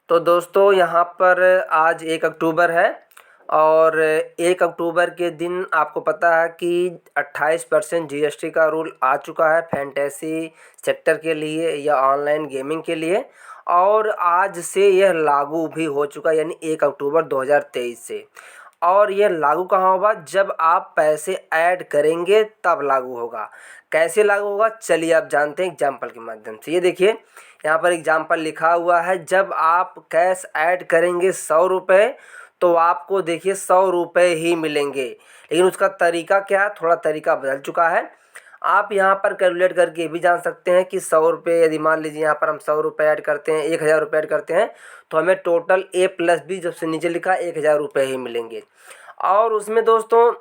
तो दोस्तों यहाँ पर आज 1 अक्टूबर है और 1 अक्टूबर के दिन आपको पता है कि 28% जीएसटी का रूल आ चुका है फैंटेसी सेक्टर के लिए या ऑनलाइन गेमिंग के लिए। और आज से यह लागू भी हो चुका है, यानी 1 अक्टूबर 2023 से। और यह लागू कहाँ होगा? जब आप पैसे ऐड करेंगे तब लागू होगा। कैसे लागू होगा चलिए आप जानते हैं एग्जाम्पल के माध्यम से। ये देखिए यहाँ पर एग्जाम्पल लिखा हुआ है, जब आप कैश ऐड करेंगे 100 रुपये तो आपको देखिए 100 रुपये ही मिलेंगे। लेकिन उसका तरीका क्या है? थोड़ा तरीका बदल चुका है। आप यहाँ पर कैलकुलेट करके ये भी जान सकते हैं कि 100 रुपये, यदि मान लीजिए यहाँ पर हम 100 रुपये ऐड करते हैं, 1000 रुपये ऐड करते हैं, तो हमें टोटल A प्लस B जब से नीचे लिखा 1000 रुपये ही मिलेंगे। और उसमें दोस्तों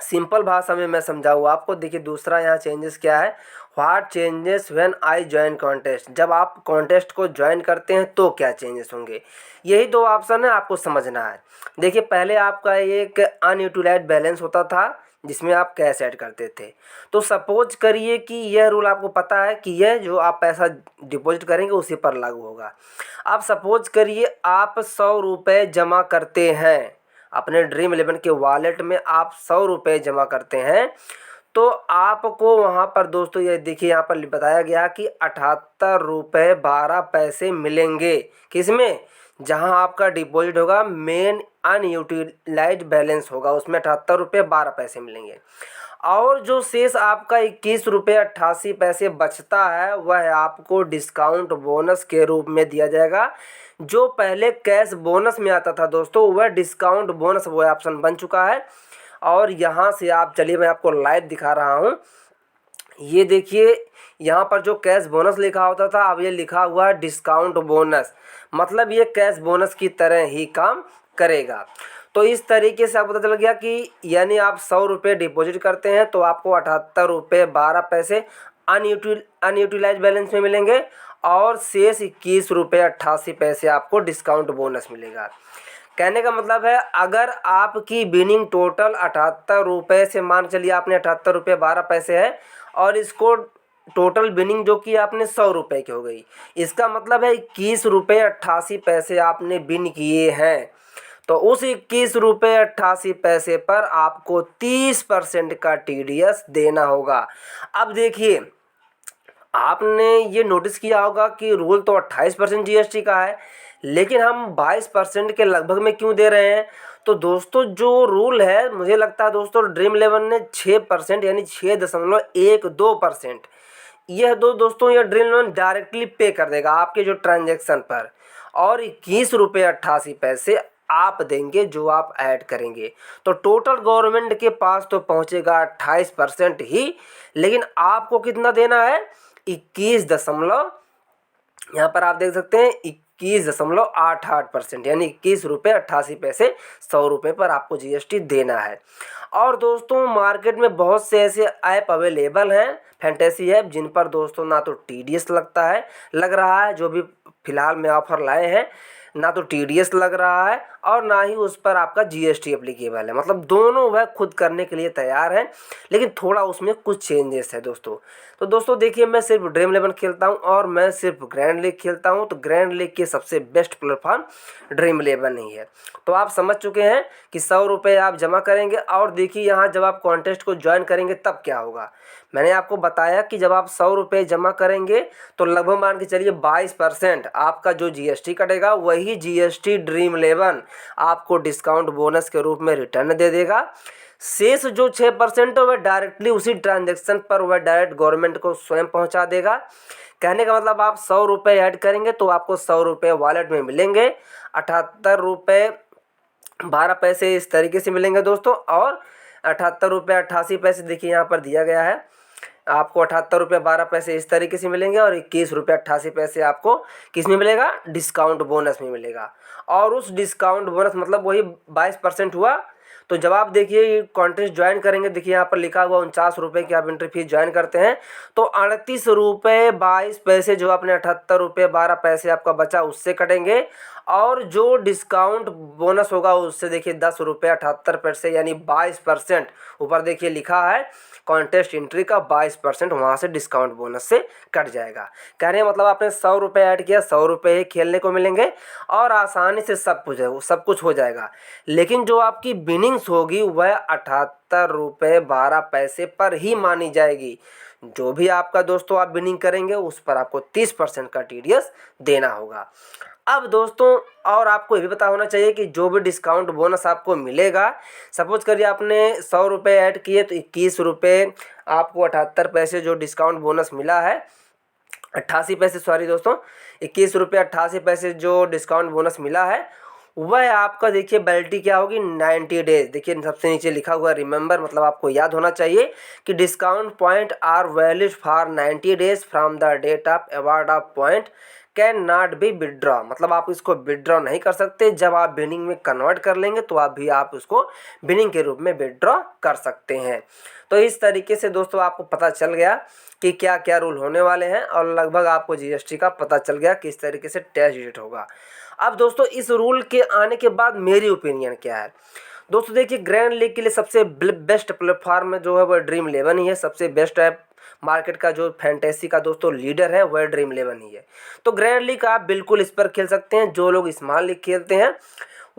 सिंपल भाषा में मैं समझाऊँ आपको। देखिए दूसरा यहाँ चेंजेस क्या है, what changes when I join contest. जब आप कॉन्टेस्ट को ज्वाइन करते हैं तो क्या चेंजेस होंगे, यही दो ऑप्शन है, आपको समझना है। देखिए पहले आपका एक अनयूटिलाइज्ड बैलेंस होता था जिसमें आप कैश ऐड करते थे। तो सपोज करिए कि यह रूल आपको पता है कि यह जो आप पैसा डिपॉजिट करेंगे उसी पर लागू होगा। अब सपोज करिए आप 100 रुपये जमा करते हैं अपने ड्रीम11 के वॉलेट में, आप 100 रुपये जमा करते हैं तो आपको वहाँ पर दोस्तों ये देखिए यहाँ पर बताया गया कि 78 रुपये 12 पैसे मिलेंगे। किसमें? जहाँ आपका डिपॉजिट होगा, मेन अनयूटिलाइज्ड बैलेंस होगा, उसमें 78 रुपये 12 पैसे मिलेंगे। और जो शेष आपका 21 रुपये 88 पैसे बचता है वह आपको डिस्काउंट बोनस के रूप में दिया जाएगा। जो पहले कैश बोनस में आता था दोस्तों, वह डिस्काउंट बोनस वो ऑप्शन बन चुका है। और यहाँ से आप चलिए मैं आपको लाइव दिखा रहा हूँ। ये देखिए यहाँ पर जो कैश बोनस लिखा होता था, अब ये लिखा हुआ है डिस्काउंट बोनस, मतलब ये कैश बोनस की तरह ही काम करेगा। तो इस तरीके से आपको पता चल गया कि यानी आप 100 रुपये डिपॉजिट करते हैं तो आपको 78 रुपये 12 पैसे अनयूटिलाइज बैलेंस में मिलेंगे और शेष 21 रुपये 88 पैसे आपको डिस्काउंट बोनस मिलेगा। कहने का मतलब है अगर आपकी विनिंग टोटल 78 रुपये से, मान चलिए आपने 78 रुपये 12 पैसे है और इसको टोटल विनिंग जो कि आपने 100 रुपये की हो गई, इसका मतलब है 21 रुपये 88 पैसे आपने विन किए हैं। तो उस 21 रुपये 88 पैसे पर आपको 30% का TDS देना होगा। अब देखिए आपने ये नोटिस किया होगा कि रूल तो 28% GST का है, लेकिन हम 22% के लगभग में क्यों दे रहे हैं? तो दोस्तों जो रूल है, मुझे लगता है दोस्तों ड्रीम11 ने 6% यानी 6.12% यह दो दोस्तों यह ड्रीम11 डायरेक्टली पे कर देगा आपके जो ट्रांजैक्शन पर, और 21 रुपये 88 पैसे आप देंगे जो आप ऐड करेंगे। तो टोटल गवर्नमेंट के पास तो पहुंचेगा 28% ही, लेकिन आपको कितना देना है? 21 दशमलव, यहाँ पर आप देख सकते हैं 21.88%, यानी 21 रुपये 88 पैसे 100 रुपये पर आपको GST देना है। और दोस्तों मार्केट में बहुत से ऐसे ऐप अवेलेबल हैं, फैंटेसी ऐप, जिन पर दोस्तों ना तो TDS लग रहा है, जो भी फिलहाल में ऑफर लाए हैं ना तो TDS लग रहा है और ना ही उस पर आपका GST एप्लीकेबल है। मतलब दोनों वह खुद करने के लिए तैयार है, लेकिन थोड़ा उसमें कुछ चेंजेस है दोस्तों। तो दोस्तों देखिए मैं सिर्फ ड्रीम11 खेलता हूं और मैं सिर्फ ग्रैंड लीग खेलता हूं, तो ग्रैंड लीग के सबसे बेस्ट प्लेटफॉर्म ड्रीम11 ही है। तो आप समझ चुके हैं कि 100 रुपये आप जमा करेंगे और देखिए यहाँ जब आप कॉन्टेस्ट को ज्वाइन करेंगे तब क्या होगा। मैंने आपको बताया कि जब आप 100 रुपये जमा करेंगे तो लगभग मान के चलिए 22% आपका जो GST कटेगा, वही GST ड्रीम11 आपको डिस्काउंट बोनस के रूप में रिटर्न दे देगा। शेष जो 6% है वह डायरेक्टली उसी ट्रांजैक्शन पर वह डायरेक्ट गवर्नमेंट को स्वयं पहुंचा देगा। कहने का मतलब आप 100 रुपये ऐड करेंगे तो आपको 100 रुपये वॉलेट में मिलेंगे, 78 रुपये 12 पैसे इस तरीके से मिलेंगे दोस्तों, और 78 रुपये 88 पैसे देखिए यहाँ पर दिया गया है आपको 78 रुपये 12 पैसे इस तरीके से मिलेंगे और 21 रुपये 88 पैसे आपको किस में मिलेगा? डिस्काउंट बोनस में मिलेगा। और उस डिस्काउंट बोनस मतलब वही 22% हुआ, तो तो जब आप देखिए कॉन्टेस्ट ज्वाइन करेंगे, देखिए यहाँ पर लिखा हुआ 49 रुपये की आप एंट्री फीस ज्वाइन करते हैं तो 38 रुपये 22 पैसे जो आपने 78 रुपये 12 पैसे आपका बचा उससे कटेंगे। और जो डिस्काउंट बोनस होगा उससे देखिए 10 रुपये 78 पैसे यानी 22% ऊपर देखिए लिखा है कॉन्टेस्ट एंट्री का 22% वहाँ से डिस्काउंट बोनस से कट जाएगा। कहने का मतलब आपने 100 रुपये ऐड किया, 100 रुपये ही खेलने को मिलेंगे और आसानी से सब कुछ हो जाएगा। लेकिन जो आपकी विनिंग्स होगी वह 78 रुपये 12 पैसे पर ही मानी जाएगी। जो भी आपका दोस्तों आप विनिंग करेंगे उस पर आपको 30% का TDS देना होगा। अब दोस्तों और आपको ये भी पता होना चाहिए कि जो भी डिस्काउंट बोनस आपको मिलेगा, सपोज करिए आपने 100 रुपये ऐड किए तो 21 रुपये आपको 78 पैसे जो डिस्काउंट बोनस मिला है, 88 पैसे सॉरी दोस्तों, 21 रुपये 88 पैसे जो डिस्काउंट बोनस मिला है वह आपका देखिए वैलिडिटी क्या होगी 90 डेज। देखिए सबसे नीचे लिखा हुआ रिमेंबर, मतलब आपको याद होना चाहिए कि discount point are valid for 90 days from the date of award of point can not be withdraw. मतलब आप इसको विड्रॉ नहीं कर सकते, जब आप विनिंग में कन्वर्ट कर लेंगे तो आप उसको विनिंग के रूप में विड्रॉ कर सकते हैं। तो इस तरीके से दोस्तों आपको पता चल गया कि क्या क्या रूल होने वाले हैं और लगभग आपको GST का पता चल गया किस तरीके से टैक्स डिडक्ट होगा। अब दोस्तों इस रूल के आने के बाद मेरी ओपिनियन क्या है दोस्तों, देखिए ग्रैंड लीग के लिए सबसे बेस्ट प्लेटफॉर्म जो है वह ड्रीम 11 ही है। सबसे बेस्ट है मार्केट का जो फैंटेसी का दोस्तों लीडर है वह ड्रीम 11 ही है। तो ग्रैंड लीग आप बिल्कुल इस पर खेल सकते हैं। जो लोग स्मॉल लीग खेलते हैं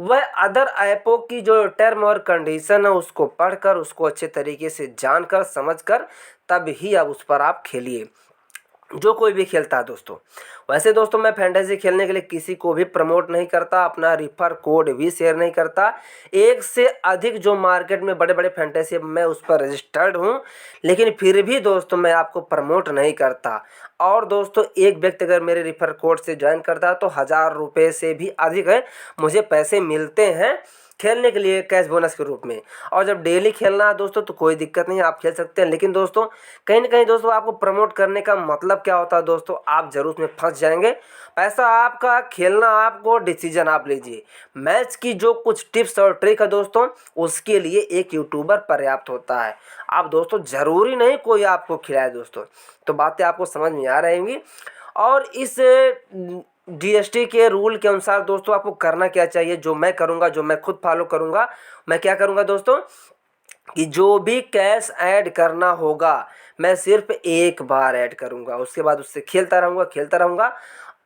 वह अदर ऐपों की जो टर्म और कंडीशन है उसको पढ़कर, उसको अच्छे तरीके से जानकर समझकर तब ही अब उस पर आप खेलिए, जो कोई भी खेलता है दोस्तों। वैसे दोस्तों मैं फैंटेसी खेलने के लिए किसी को भी प्रमोट नहीं करता, अपना रिफर कोड भी शेयर नहीं करता। एक से अधिक जो मार्केट में बड़े बड़े फैंटेसी मैं उस पर रजिस्टर्ड हूँ, लेकिन फिर भी दोस्तों मैं आपको प्रमोट नहीं करता। और दोस्तों एक व्यक्ति अगर मेरे रिफर कोड से ज्वाइन करता है तो 1000 रुपये से भी अधिक है मुझे पैसे मिलते हैं खेलने के लिए कैश बोनस के रूप में। और जब डेली खेलना है दोस्तों तो कोई दिक्कत नहीं, आप खेल सकते हैं। लेकिन दोस्तों कहीं ना कहीं दोस्तों आपको प्रमोट करने का मतलब क्या होता है दोस्तों, आप जरूर उसमें फंस जाएंगे। पैसा आपका, खेलना आपको, डिसीजन आप लीजिए। मैच की जो कुछ टिप्स और ट्रिक है दोस्तों उसके लिए एक यूट्यूबर पर्याप्त होता है। आप दोस्तों ज़रूरी नहीं कोई आपको खिलाए दोस्तों। तो बातें आपको समझ में आ रहेंगी। और इस GST के रूल के अनुसार दोस्तों आपको करना क्या चाहिए, जो मैं करूँगा, जो मैं खुद फॉलो करूँगा, मैं क्या करूँगा दोस्तों कि जो भी कैश ऐड करना होगा मैं सिर्फ एक बार ऐड करूँगा, उसके बाद उससे खेलता रहूँगा।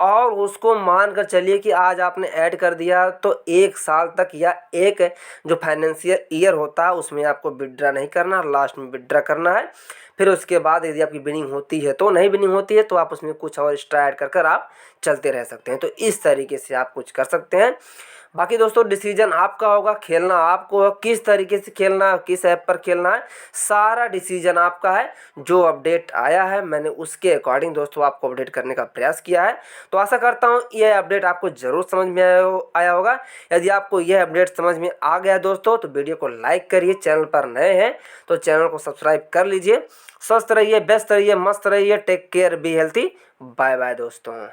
और उसको मान कर चलिए कि आज आपने ऐड कर दिया तो 1 साल तक या एक जो फाइनेंशियल ईयर होता है उसमें आपको विड्रा नहीं करना, लास्ट में विड्रा करना है। फिर उसके बाद यदि आपकी विनिंग होती है तो, नहीं विनिंग होती है तो आप उसमें कुछ और एक्स्ट्रा ऐड कर आप चलते रह सकते हैं। तो इस तरीके से आप कुछ कर सकते हैं। बाकी दोस्तों डिसीजन आपका होगा, खेलना आपको है, किस तरीके से खेलना है, किस ऐप पर खेलना है, सारा डिसीजन आपका है। जो अपडेट आया है मैंने उसके अकॉर्डिंग दोस्तों आपको अपडेट करने का प्रयास किया है। तो आशा करता हूँ यह अपडेट आपको ज़रूर समझ में आया होगा। यदि आपको यह अपडेट समझ में आ गया दोस्तों तो वीडियो को लाइक करिए, चैनल पर नए हैं तो चैनल को सब्सक्राइब कर लीजिए। स्वस्थ रहिए, व्यस्त रहिए, मस्त रहिए, take care, be healthy, bye bye दोस्तों।